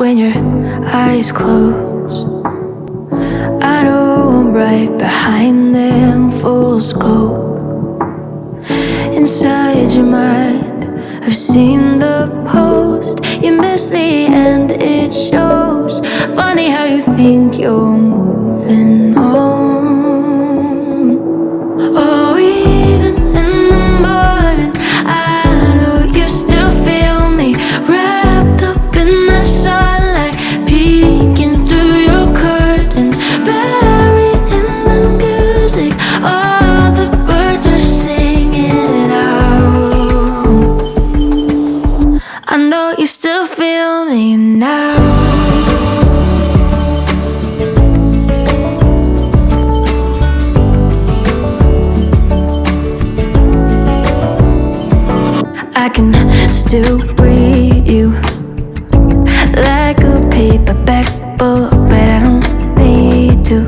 when your eyes close. I know I'm right behind them, full scope. Inside your mind, I've seen the post. You miss me and it shows. Funny how you think you're moving on. Oh, even in the morning, I know you still feel me, wrapped up in the sunlight, peeking through your curtains, buried in the music. All the birds are singing out. I know you still feel me now. I can still read you like a paperback book, but I don't need to.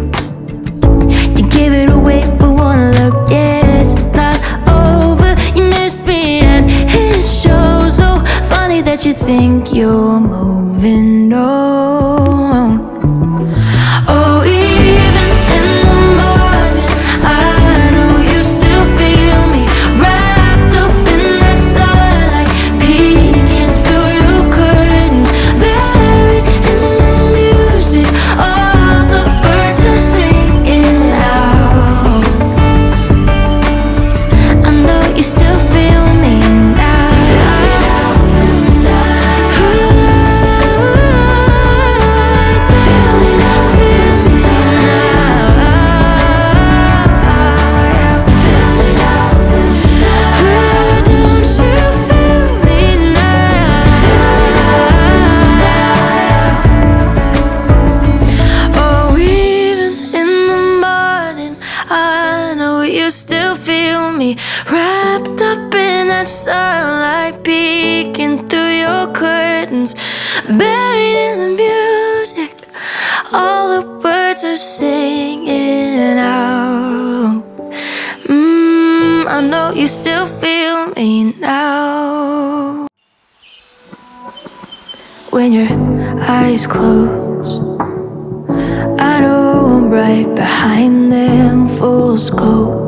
You give it away with one look, yeah, it's not over. You miss me and it shows. So funny that you think you're moving on. Oh, even in the morning, I know you still feel me, wrapped up in that sunlight, peeking through your curtains, buried in the music. All the birds are singing out. I know you still feel me now. Feel me now, feel me now. Feel me now, feel me now. Feel me now, feel me now. Don't you feel me now? Feel me now. Oh, even in the morning, I know you still feel me, wrapped up in that sunlight, peeking through your curtains, buried in the music. All the birds are singing out. I know you still feel me now. When your eyes close, I know I'm right behind them, full scope.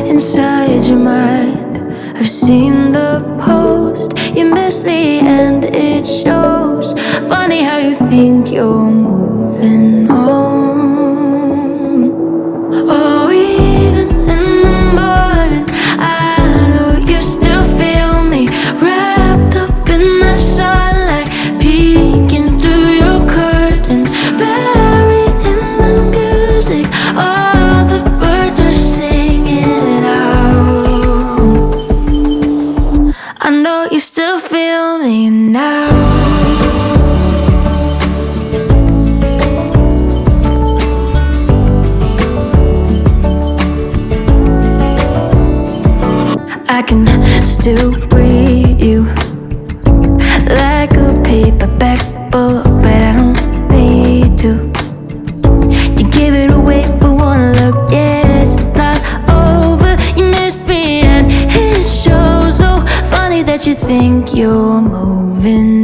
Inside your mind, I've seen the post. You miss me and it shows. Funny how you think you're moving on. Oh, even in the morning, I know you still feel me, wrapped up in the sunlight, peeking through your curtains, buried in the music. All the birds are singing out. I know you still feel me now. I can still read you like a paperback book, but I don't need to. You give it away with one look, yeah, it's not over. You miss me and it shows. So funny that you think you're moving